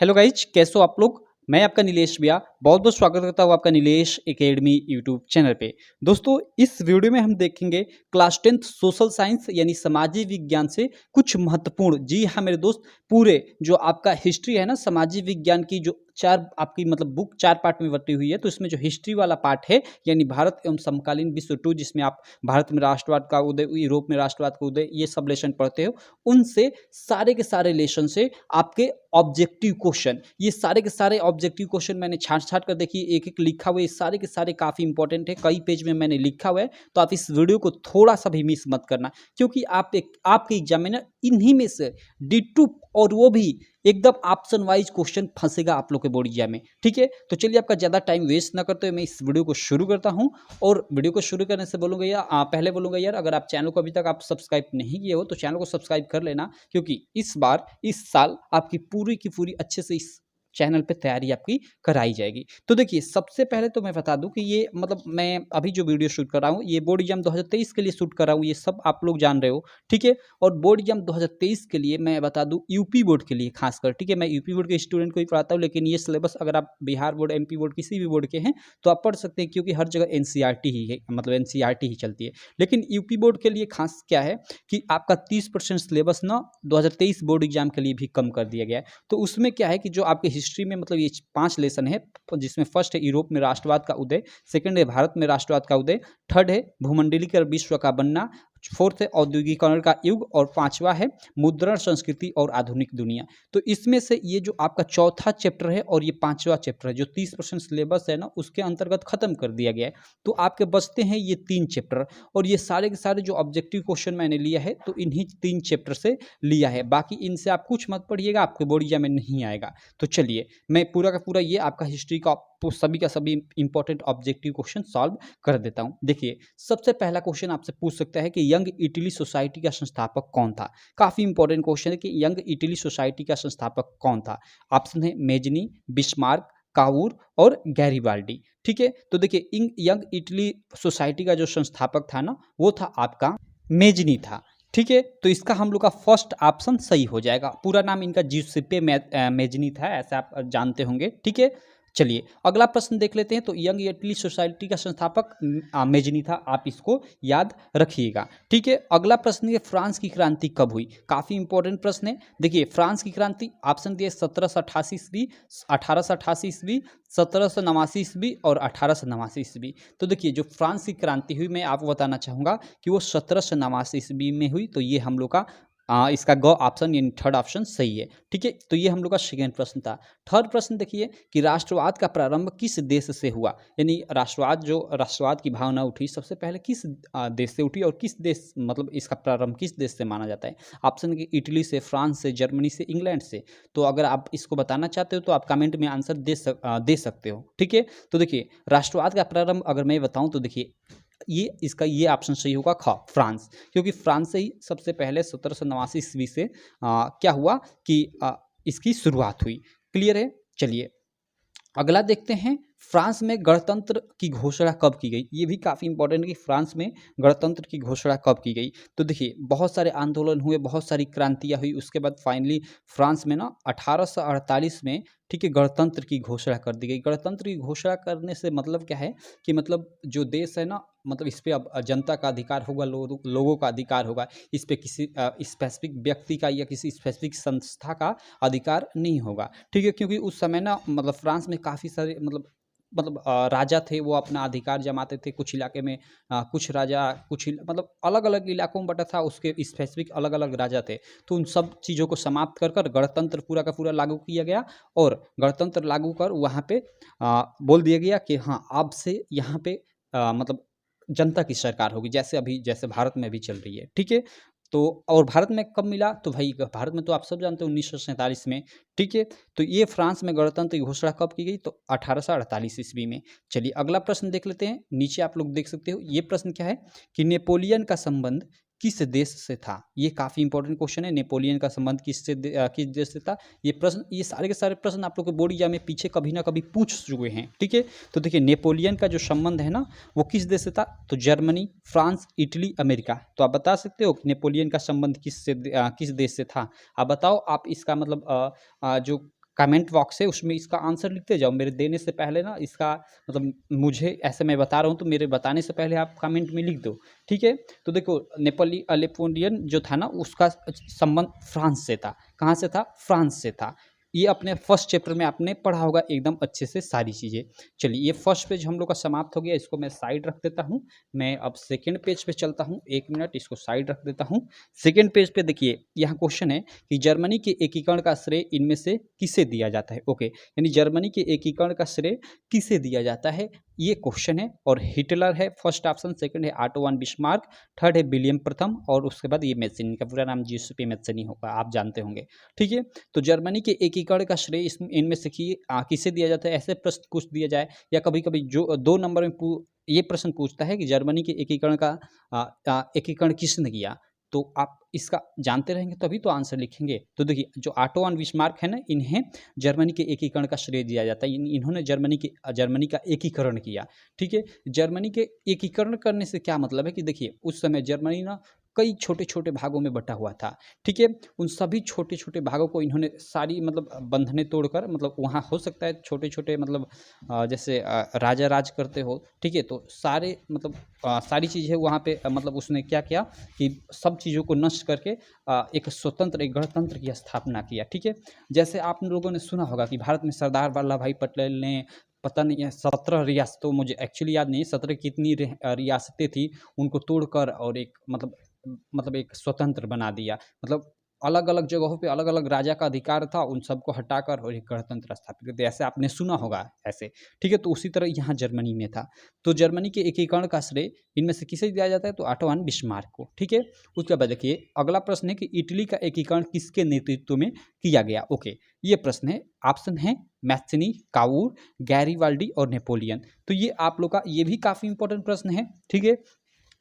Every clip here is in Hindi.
हेलो गाइज, कैसे हो आप लोग। मैं आपका नीलेश भैया बहुत बहुत स्वागत करता हूँ आपका नीलेश एकेडमी यूट्यूब चैनल पे। दोस्तों, इस वीडियो में हम देखेंगे क्लास 10th सोशल साइंस यानी सामाजिक विज्ञान से कुछ महत्वपूर्ण, जी हाँ मेरे दोस्त, पूरे जो आपका हिस्ट्री है ना सामाजिक विज्ञान की, जो चार आपकी मतलब बुक चार पार्ट में बटी हुई है, तो इसमें जो हिस्ट्री वाला पार्ट है यानी भारत एवं समकालीन विश्व 2, जिसमें आप भारत में राष्ट्रवाद का उदय, यूरोप में राष्ट्रवाद का उदय, ये सब लेसन पढ़ते हो, उनसे सारे के सारे लेसन से आपके ऑब्जेक्टिव क्वेश्चन, ये सारे के सारे ऑब्जेक्टिव क्वेश्चन मैंने छांट कर देखिए, एक एक लिखा हुआ है, ये सारे के सारे काफ़ी इंपॉर्टेंट है, कई पेज में मैंने लिखा हुआ है। तो आप इस वीडियो को थोड़ा सा भी मिस मत करना, क्योंकि आपके एग्जाम में ना इन्हीं में से D2, और वो भी एकदम ऑप्शन वाइज क्वेश्चन फंसेगा आप लोग के बोर्ड एग्जाम में। ठीक है, तो चलिए आपका ज़्यादा टाइम वेस्ट ना करते हुए मैं इस वीडियो को शुरू करता हूँ। और वीडियो को शुरू करने से बोलूँगा यार, पहले बोलूँगा यार, अगर आप चैनल को अभी तक आप सब्सक्राइब नहीं किए हो तो चैनल को सब्सक्राइब कर लेना, क्योंकि इस बार इस साल आपकी पूरी की पूरी अच्छे से इस चैनल पे तैयारी आपकी कराई जाएगी। तो देखिए, सबसे पहले तो मैं बता दूं कि ये मतलब मैं अभी जो वीडियो शूट कर रहा हूँ, ये बोर्ड एग्जाम 2023 के लिए शूट कर रहा हूँ, ये सब आप लोग जान रहे हो। ठीक है, और बोर्ड एग्जाम 2023 के लिए मैं बता दूं, यूपी बोर्ड के लिए खासकर, ठीक है, मैं यूपी बोर्ड के स्टूडेंट को ही पढ़ाता हूँ, लेकिन ये सिलेबस अगर आप बिहार बोर्ड, एमपी बोर्ड, किसी भी बोर्ड के हैं तो आप पढ़ सकते हैं, क्योंकि हर जगह एनसीईआरटी ही है, मतलब एनसीईआरटी ही चलती है। लेकिन यूपी बोर्ड के लिए खास क्या है कि आपका 30% सिलेबस ना 2023 बोर्ड एग्जाम के लिए भी कम कर दिया गया है। तो उसमें क्या है कि जो आपके हिस्ट्री में मतलब ये 5 लेसन है, जिसमें फर्स्ट है यूरोप में राष्ट्रवाद का उदय, सेकंड है भारत में राष्ट्रवाद का उदय, थर्ड है भूमंडलीकरण विश्व का बनना, फोर्थ है औद्योगिकरण का युग, और पांचवा है मुद्रण संस्कृति और आधुनिक दुनिया। तो इसमें से ये जो आपका चौथा चैप्टर है और ये पांचवा चैप्टर है, जो 30% सिलेबस है ना, उसके अंतर्गत खत्म कर दिया गया है। तो आपके बचते हैं ये 3 चैप्टर, और ये सारे के सारे जो ऑब्जेक्टिव क्वेश्चन मैंने लिया है तो इन्हीं 3 चैप्टर से लिया है। बाकी इनसे आप कुछ मत पढ़िएगा, आपके बोर्ड एग्जाम में नहीं आएगा। तो चलिए, मैं पूरा का पूरा ये आपका हिस्ट्री का सभी का सभी इंपॉर्टेंट ऑब्जेक्टिव क्वेश्चन सॉल्व कर देता हूं। देखिए, सबसे पहला क्वेश्चन आपसे पूछ सकता है कि यंग इटली सोसाइटी का संस्थापक कौन था। काफी इंपॉर्टेंट क्वेश्चन है कि यंग इटली सोसाइटी का संस्थापक कौन था। ऑप्शन है मेजनी, बिस्मार्क, कावूर और गैरिबाल्डी। ठीक है, तो देखिए, यंग इटली सोसाइटी का जो संस्थापक था ना, वो था आपका मेजनी था। ठीक है, तो इसका हम लोग का फर्स्ट ऑप्शन सही हो जाएगा। पूरा नाम इनका जिउसेप्पे मेजनी था, ऐसा आप जानते होंगे। ठीक है, चलिए अगला प्रश्न देख लेते हैं। तो यंग इटली सोसाइटी का संस्थापक मेजनी था, आप इसको याद रखिएगा। ठीक है, अगला प्रश्न है, फ्रांस की क्रांति कब हुई। काफी इंपॉर्टेंट प्रश्न है। देखिए, फ्रांस की क्रांति ऑप्शन दिए 1788 ईस्वी, 1888 ईस्वी, 1789 ईस्वी और 1889 ईस्वी। तो देखिए, जो फ्रांस की क्रांति हुई, मैं आपको बताना चाहूँगा कि वो 1789 ईस्वी में हुई। तो ये हम लोग का इसका ग ऑप्शन यानी थर्ड ऑप्शन सही है। ठीक है, तो ये हम लोग का सेकेंड प्रश्न था। थर्ड प्रश्न देखिए कि राष्ट्रवाद का प्रारंभ किस देश से हुआ, यानी राष्ट्रवाद की भावना उठी सबसे पहले किस देश से उठी, और किस देश मतलब इसका प्रारंभ किस देश से माना जाता है। ऑप्शन की इटली से, फ्रांस से, जर्मनी से, इंग्लैंड से। तो अगर आप इसको बताना चाहते हो तो आप कमेंट में आंसर दे सकते हो। ठीक है, तो देखिए, राष्ट्रवाद का प्रारंभ अगर मैं बताऊं तो देखिए, ये ऑप्शन सही होगा, ख फ्रांस, क्योंकि फ्रांस से ही सबसे पहले 1789 ईस्वी से क्या हुआ कि इसकी शुरुआत हुई। क्लियर है, चलिए अगला देखते हैं। फ्रांस में गणतंत्र की घोषणा कब की गई। ये भी काफ़ी इंपॉर्टेंट है कि फ्रांस में गणतंत्र की घोषणा कब की गई। तो देखिए, बहुत सारे आंदोलन हुए, बहुत सारी क्रांतियाँ हुई, उसके बाद फाइनली फ्रांस में ना 1848 में, ठीक है, गणतंत्र की घोषणा कर दी गई। गणतंत्र की घोषणा करने से मतलब क्या है कि मतलब जो देश है ना, मतलब इस पर अब जनता का अधिकार होगा, लोगों का अधिकार होगा, इस पर किसी स्पेसिफिक व्यक्ति का या किसी स्पेसिफिक संस्था का अधिकार नहीं होगा। ठीक है, क्योंकि उस समय ना मतलब फ्रांस में काफ़ी सारे राजा थे, वो अपना अधिकार जमाते थे। कुछ इलाके में कुछ राजा, मतलब अलग अलग इलाकों में बटा था, उसके स्पेसिफिक अलग अलग राजा थे। तो उन सब चीज़ों को समाप्त कर कर गणतंत्र पूरा का पूरा लागू किया गया, और गणतंत्र लागू कर वहाँ पे बोल दिया गया कि हाँ, अब से यहाँ पे मतलब जनता की सरकार होगी, जैसे भारत में भी चल रही है। ठीक है, तो और भारत में कब मिला, तो भाई भारत में तो आप सब जानते हो 1947 में। ठीक है, तो ये फ्रांस में गणतंत्र की घोषणा कब की गई, तो 1848 ईस्वी में। चलिए अगला प्रश्न देख लेते हैं। नीचे आप लोग देख सकते हो, ये प्रश्न क्या है कि नेपोलियन का संबंध किस देश से था। ये काफी इंपॉर्टेंट क्वेश्चन है, नेपोलियन का संबंध किस देश से था। ये सारे के सारे प्रश्न आप लोग के बोर्ड एग्जाम में पीछे कभी ना कभी पूछ चुके हैं। ठीक है, तो देखिए, नेपोलियन का जो संबंध है ना, वो किस देश से था, तो जर्मनी, फ्रांस, इटली, अमेरिका। तो आप बता सकते हो कि नेपोलियन का संबंध किस देश से था। आप बताओ, आप इसका मतलब जो कमेंट बॉक्स है उसमें इसका आंसर लिखते जाओ। मेरे देने से पहले ना इसका मतलब मुझे ऐसे मैं बता रहा हूँ तो मेरे बताने से पहले आप कमेंट में लिख दो, ठीक है। तो देखो नेपोलियन जो था ना उसका संबंध फ्रांस से था। कहाँ से था? फ्रांस से था। ये अपने फर्स्ट चैप्टर में आपने पढ़ा होगा एकदम अच्छे से सारी चीज़ें। चलिए ये फर्स्ट पेज हम लोग का समाप्त हो गया, इसको मैं साइड रख देता हूँ। मैं अब सेकंड पेज पे चलता हूँ, 1 मिनट इसको साइड रख देता हूँ। सेकंड पेज पे देखिए यहाँ क्वेश्चन है कि जर्मनी के एकीकरण का श्रेय इनमें से किसे दिया जाता है? ओके, यानी जर्मनी के एकीकरण का श्रेय किसे दिया जाता है, ये क्वेश्चन है। और हिटलर है फर्स्ट ऑप्शन, सेकंड है ऑटो वन बिस्मार्क, थर्ड है विलियम प्रथम और उसके बाद ये मेस्सिनी का पूरा नाम जियुसेप्पे मेस्सिनी होगा, आप जानते होंगे, ठीक है। तो जर्मनी के एकीकरण का श्रेय इनमें से किसे दिया जाता है, ऐसे प्रश्न पूछ दिया जाए या कभी कभी जो 2 नंबर में ये प्रश्न पूछता है कि जर्मनी के एकीकरण का एकीकरण किसने किया, तो आप इसका जानते रहेंगे तभी तो आंसर लिखेंगे। तो देखिए जो ऑटो वन बिस्मार्क है ना, इन्हें जर्मनी के एकीकरण का श्रेय दिया जाता है। इन्होंने जर्मनी का एकीकरण किया, ठीक है। जर्मनी के एकीकरण करने से क्या मतलब है कि देखिए उस समय जर्मनी ना कई छोटे छोटे भागों में बटा हुआ था, ठीक है। उन सभी छोटे छोटे भागों को इन्होंने सारी मतलब बंधने तोड़कर, मतलब वहाँ हो सकता है छोटे छोटे मतलब जैसे राजा राज करते हो, ठीक है। तो सारे मतलब सारी चीज़ें वहाँ पे मतलब उसने क्या किया कि सब चीज़ों को नष्ट करके एक स्वतंत्र एक गणतंत्र की स्थापना किया, ठीक है। जैसे आप लोगों ने सुना होगा कि भारत में सरदार वल्लभ भाई पटेल ने पता नहीं है 17 रियासतों, मुझे एक्चुअली याद नहीं 17 कितनी रियासतें थी, उनको तोड़कर और एक मतलब एक स्वतंत्र बना दिया। मतलब अलग अलग जगहों पे अलग अलग राजा का अधिकार था, उन सबको हटाकर और एक गणतंत्र स्थापित कर दिया। ऐसे आपने सुना होगा ऐसे, ठीक है। तो उसी तरह यहाँ जर्मनी में था। तो जर्मनी के एकीकरण का श्रेय इनमें से किसे दिया जाता है, तो ऑटो वन बिस्मार्क को, ठीक है। उसके बाद देखिए अगला प्रश्न है कि इटली का एकीकरण किसके नेतृत्व में किया गया। ओके, ये प्रश्न है, ऑप्शन है मैस्सिनी, काउर, गैरीवाल्डी और नेपोलियन। तो ये आप लोग का ये भी काफी इंपॉर्टेंट प्रश्न है, ठीक है,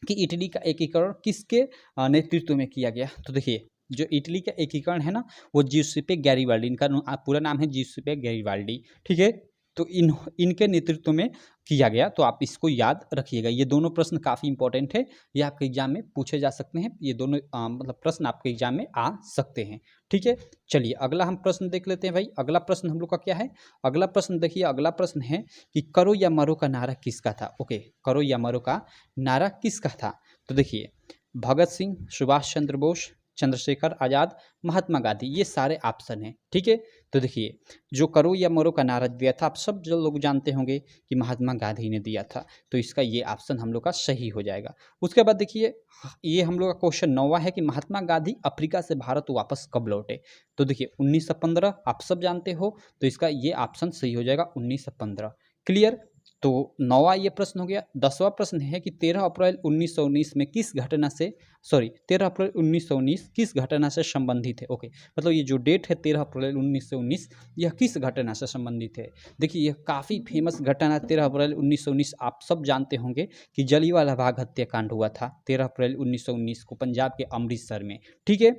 कि इटली का एकीकरण किसके नेतृत्व में किया गया। तो देखिए जो इटली का एकीकरण है ना, वो जियुसेप्पे गैरिबाल्डी, इनका पूरा नाम है जियुसेप्पे गैरिबाल्डी, ठीक है। तो इनके नेतृत्व में किया गया, तो आप इसको याद रखिएगा। ये दोनों प्रश्न काफ़ी इंपॉर्टेंट है, ये आपके एग्जाम में पूछे जा सकते हैं। ये दोनों मतलब प्रश्न आपके एग्जाम में आ सकते हैं, ठीक है। चलिए अगला हम प्रश्न देख लेते हैं भाई। अगला प्रश्न हम लोग का क्या है? अगला प्रश्न देखिए, अगला प्रश्न है कि करो या मरो का नारा किसका था। ओके, करो या मरो का नारा किसका था? तो देखिए भगत सिंह, सुभाष चंद्र बोस, चंद्रशेखर आज़ाद, महात्मा गांधी, ये सारे ऑप्शन हैं, ठीक है। तो देखिए जो करो या मरो का नारा दिया था, आप सब जो लोग जानते होंगे कि महात्मा गांधी ने दिया था, तो इसका ये ऑप्शन हम लोग का सही हो जाएगा। उसके बाद देखिए ये हम लोग का क्वेश्चन 9वां है कि महात्मा गांधी अफ्रीका से भारत वापस कब लौटे। तो देखिए 1915, आप सब जानते हो, तो इसका ये ऑप्शन सही हो जाएगा 1915। क्लियर? तो 9वां ये प्रश्न हो गया। 10वां प्रश्न है कि 13 अप्रैल 1919 में किस घटना से 13 अप्रैल 1919 किस घटना से संबंधित है। ओके, मतलब ये जो डेट है 13 अप्रैल 1919, यह किस घटना से संबंधित है। देखिए यह काफ़ी फेमस घटना 13 अप्रैल 1919, आप सब जानते होंगे कि जलियांवाला बाग हत्याकांड हुआ था 13 अप्रैल 1919 को पंजाब के अमृतसर में, ठीक है।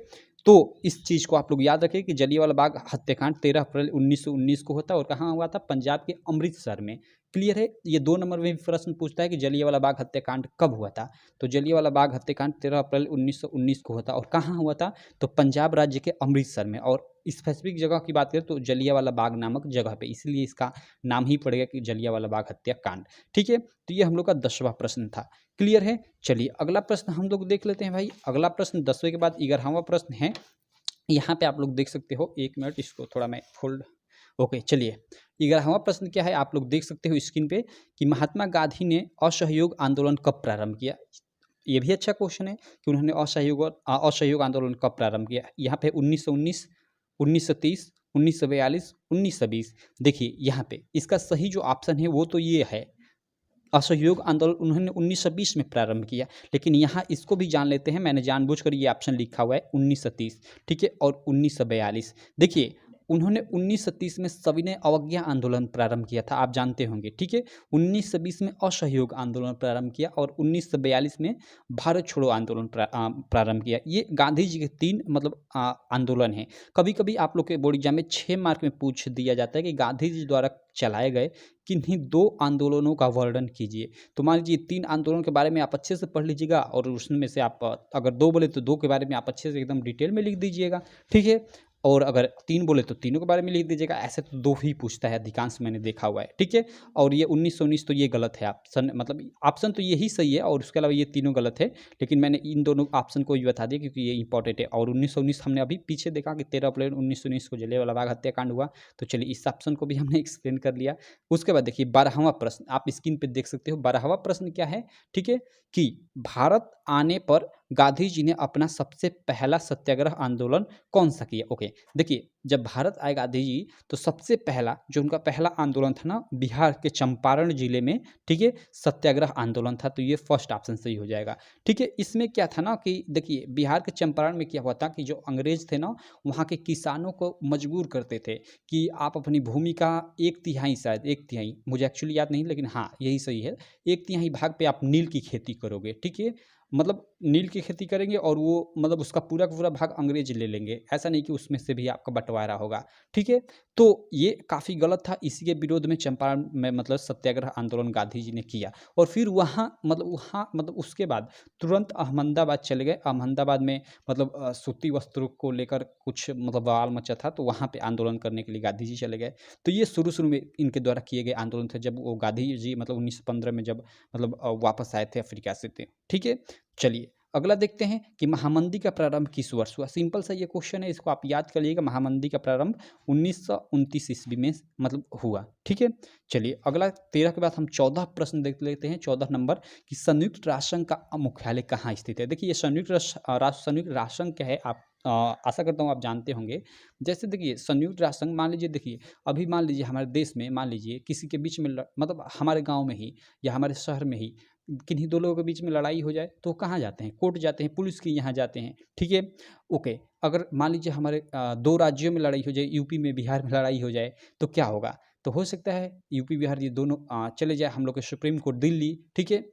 तो इस चीज़ को आप लोग याद रखें कि जलियांवाला बाग हत्याकांड 13 अप्रैल 1919 को होता है और कहाँ हुआ था? पंजाब के अमृतसर में। क्लियर है? ये 2 नंबर में भी प्रश्न पूछता है कि जलियांवाला बाग हत्याकांड कब हुआ था। तो जलियांवाला बाग हत्याकांड 13 अप्रैल 1919 को होता और कहाँ हुआ था? तो पंजाब राज्य के अमृतसर में। और स्पेसिफिक जगह की बात करें तो जलियांवाला बाग नामक जगह पे, इसलिए इसका नाम ही पड़ेगा कि जलियांवाला बाग हत्याकांड, ठीक है। तो ये हम लोग का 10वां प्रश्न था। क्लियर है? चलिए अगला प्रश्न हम लोग देख लेते हैं भाई। अगला प्रश्न 10वें के बाद 11वां प्रश्न है। यहाँ पे आप लोग देख सकते हो, 1 मिनट इसको थोड़ा मैं फोल्ड, ओके चलिए 11वां प्रश्न क्या है, आप लोग देख सकते हो स्क्रीन पे कि महात्मा गांधी ने असहयोग आंदोलन कब प्रारंभ किया। ये भी अच्छा क्वेश्चन है कि उन्होंने असहयोग आंदोलन कब प्रारंभ किया। यहाँ पे 1919, 1930, 1942, 1920। देखिए यहाँ पे इसका सही जो ऑप्शन है वो तो ये है, असहयोग आंदोलन उन्होंने 1920 में प्रारंभ किया। लेकिन यहाँ इसको भी जान लेते हैं, मैंने जानबूझकर ये ऑप्शन लिखा हुआ है 1930, ठीक है, और 1942। देखिए उन्होंने 1930 में सविनय अवज्ञा आंदोलन प्रारंभ किया था, आप जानते होंगे, ठीक है। 1920 में असहयोग आंदोलन प्रारंभ किया और 1942 में भारत छोड़ो आंदोलन प्रारंभ किया। ये गांधी जी के 3 मतलब आंदोलन हैं। कभी कभी आप लोग के बोर्ड एग्जाम में 6 मार्क में पूछ दिया जाता है कि गांधी जी द्वारा चलाए गए किन्हीं 2 आंदोलनों का वर्णन कीजिए। तो मान लीजिए 3 आंदोलन के बारे में आप अच्छे से पढ़ लीजिएगा और उसमें से आप अगर 2 बोले तो 2 के बारे में आप अच्छे से एकदम डिटेल में लिख दीजिएगा, ठीक है। और अगर 3 बोले तो तीनों के बारे में लिख दीजिएगा। ऐसे तो 2 ही पूछता है अधिकांश मैंने देखा हुआ है, ठीक है। और ये 1919 तो ये गलत है ऑप्शन, मतलब ऑप्शन तो यही सही है और उसके अलावा ये तीनों गलत है, लेकिन मैंने इन दोनों ऑप्शन को भी बता दिया क्योंकि ये इंपॉर्टेंट है। और 1919 हमने अभी पीछे देखा कि 13 अप्रैल 1919 को जलियांवाला बाग हत्याकांड हुआ, तो चलिए इस ऑप्शन को भी हमने एक्सप्लेन कर लिया। उसके बाद देखिए 12वां प्रश्न, आप स्क्रीन पे देख सकते हो। 12वां प्रश्न क्या है, ठीक है, कि भारत आने पर गांधी जी ने अपना सबसे पहला सत्याग्रह आंदोलन कौन सा किया। ओके, देखिए जब भारत आए गांधी जी तो सबसे पहला जो उनका पहला आंदोलन था ना, बिहार के चंपारण जिले में, ठीक है, सत्याग्रह आंदोलन था। तो ये फर्स्ट ऑप्शन सही हो जाएगा, ठीक है। इसमें क्या था ना कि देखिए बिहार के चंपारण में क्या हुआ था कि जो अंग्रेज थे ना, वहाँ के किसानों को मजबूर करते थे कि आप अपनी भूमि का 1/3, शायद 1/3, मुझे एक्चुअली याद नहीं, लेकिन हाँ यही सही है, 1/3 भाग पे आप नील की खेती करोगे, ठीक है। मतलब नील की खेती करेंगे और वो मतलब उसका पूरा का पूरा भाग अंग्रेज ले लेंगे, ऐसा नहीं कि उसमें से भी आपका बंटवारा होगा, ठीक है। तो ये काफ़ी गलत था, इसी के विरोध में चंपारण में मतलब सत्याग्रह आंदोलन गांधी जी ने किया। और फिर वहाँ उसके बाद तुरंत अहमदाबाद चले गए। अहमदाबाद में मतलब सूती वस्त्रों को लेकर कुछ मतलब बवाल मचा था, तो वहाँ पे आंदोलन करने के लिए गांधी जी चले गए। तो ये शुरू में इनके द्वारा किए गए आंदोलन थे, जब वो गांधी जी मतलब 1915 में जब मतलब वापस आए थे अफ्रीका से थे, ठीक है। चलिए अगला देखते हैं कि महामंदी का प्रारंभ किस वर्ष हुआ। सिंपल सा ये क्वेश्चन है, इसको आप याद कर लीजिएगा। महामंदी का प्रारंभ 1929 ईस्वी में मतलब हुआ, ठीक है। चलिए अगला 13 के बाद हम 14 प्रश्न देख लेते हैं। 14 नंबर कि संयुक्त राष्ट्र संघ का मुख्यालय कहाँ स्थित है। देखिए ये संयुक्त राष्ट्र संघ क्या है, आप आशा करता हूँ आप जानते होंगे। जैसे देखिए संयुक्त राष्ट्र संघ, मान लीजिए देखिए अभी मान लीजिए हमारे देश में, मान लीजिए किसी के बीच में मतलब हमारे गांव में ही या हमारे शहर में ही किन्हीं दो लोगों के बीच में लड़ाई हो जाए तो कहाँ जाते हैं, कोर्ट जाते हैं, पुलिस के यहाँ जाते हैं, ठीक है। ओके, अगर मान लीजिए हमारे 2 राज्यों में लड़ाई हो जाए, यूपी में बिहार में लड़ाई हो जाए तो क्या होगा। तो हो सकता है यूपी बिहार ये दोनों चले जाए हम लोग के सुप्रीम कोर्ट दिल्ली, ठीक है।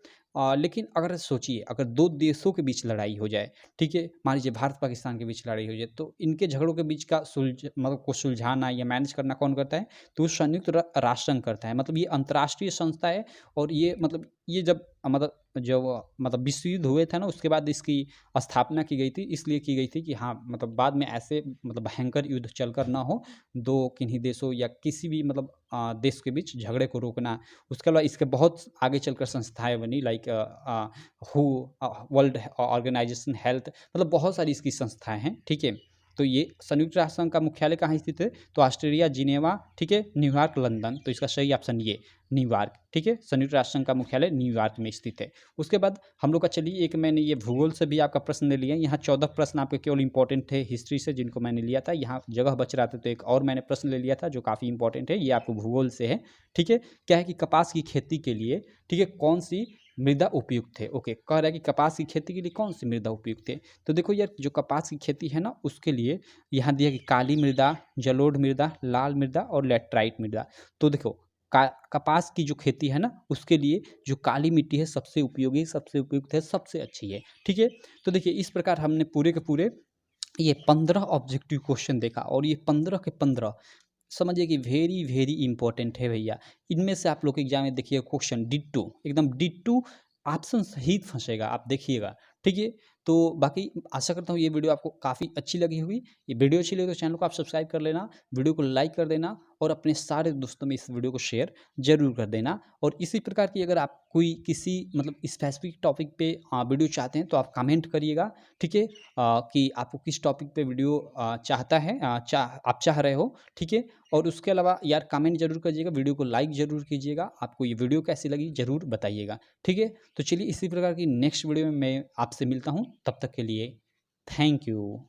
लेकिन अगर सोचिए अगर 2 देशों के बीच लड़ाई हो जाए, ठीक है, मान लीजिए भारत पाकिस्तान के बीच लड़ाई हो जाए, तो इनके झगड़ों के बीच का मतलब को सुलझाना या मैनेज करना कौन करता है, तो संयुक्त राष्ट्र संघ करता है। मतलब ये अंतर्राष्ट्रीय संस्था है और ये मतलब ये जब मतलब विश्व युद्ध हुए थे ना, उसके बाद इसकी स्थापना की गई थी। इसलिए की गई थी कि हाँ मतलब बाद में ऐसे मतलब भयंकर युद्ध चलकर ना हो, दो किन्हीं देशों या किसी भी मतलब देश के बीच झगड़े को रोकना। उसके अलावा इसके बहुत आगे चलकर संस्थाएं बनी, like who world organization health, मतलब बहुत सारी इसकी संस्थाएं हैं, ठीक है। तो ये संयुक्त राष्ट्र संघ का मुख्यालय कहाँ स्थित है, तो ऑस्ट्रेलिया जिनेवा, ठीक है, न्यूयॉर्क, लंदन। तो इसका सही ऑप्शन ये न्यूयॉर्क, ठीक है। संयुक्त राष्ट्र संघ का मुख्यालय न्यूयॉर्क में स्थित है। उसके बाद हम लोग का चलिए एक मैंने ये भूगोल से भी आपका प्रश्न ले लिया। यहाँ 14 प्रश्न आपके केवल इंपॉर्टेंट थे हिस्ट्री से, जिनको मैंने लिया था। यहाँ जगह बच रहा था तो एक और मैंने प्रश्न ले लिया था जो काफ़ी इंपॉर्टेंट है, ये आपको भूगोल से है, ठीक है। क्या है कि कपास की खेती के लिए, ठीक है, कौन सी मृदा उपयुक्त है। ओके, कह रहा है कि कपास की खेती के लिए कौन सी मृदा उपयुक्त है। तो देखो यार, जो कपास की खेती है ना उसके लिए यहाँ दिया कि काली मृदा, जलोढ़ मृदा, लाल मृदा और लैटराइट मृदा। तो देखो कपास की जो खेती है ना उसके लिए जो काली मिट्टी है सबसे उपयोगी, सबसे उपयुक्त है, सबसे अच्छी है, ठीक है। तो देखिए इस प्रकार हमने पूरे के पूरे ये 15 ऑब्जेक्टिव क्वेश्चन देखा और ये 15 के 15 समझिए कि वेरी वेरी इंपॉर्टेंट है भैया। इनमें से आप लोग के एग्जाम में देखिए क्वेश्चन डिट्टू, एकदम डिट्टू ऑप्शन सहित फंसेगा, आप देखिएगा, ठीक है। तो बाकी आशा करता हूँ ये वीडियो आपको काफ़ी अच्छी लगी होगी। ये वीडियो अच्छी लगी तो चैनल को आप सब्सक्राइब कर लेना, वीडियो को लाइक कर देना और अपने सारे दोस्तों में इस वीडियो को शेयर जरूर कर देना। और इसी प्रकार की अगर आप कोई किसी मतलब स्पेसिफिक टॉपिक पे वीडियो चाहते हैं तो आप कमेंट करिएगा, ठीक है, कि आपको किस टॉपिक पे वीडियो चाहता है, आप चाह रहे हो, ठीक है। और उसके अलावा यार कमेंट जरूर कीजिएगा, वीडियो को लाइक जरूर कीजिएगा, आपको ये वीडियो कैसी लगी जरूर बताइएगा, ठीक है। तो चलिए इसी प्रकार की नेक्स्ट वीडियो में मैं आपसे मिलता हूँ, तब तक के लिए थैंक यू।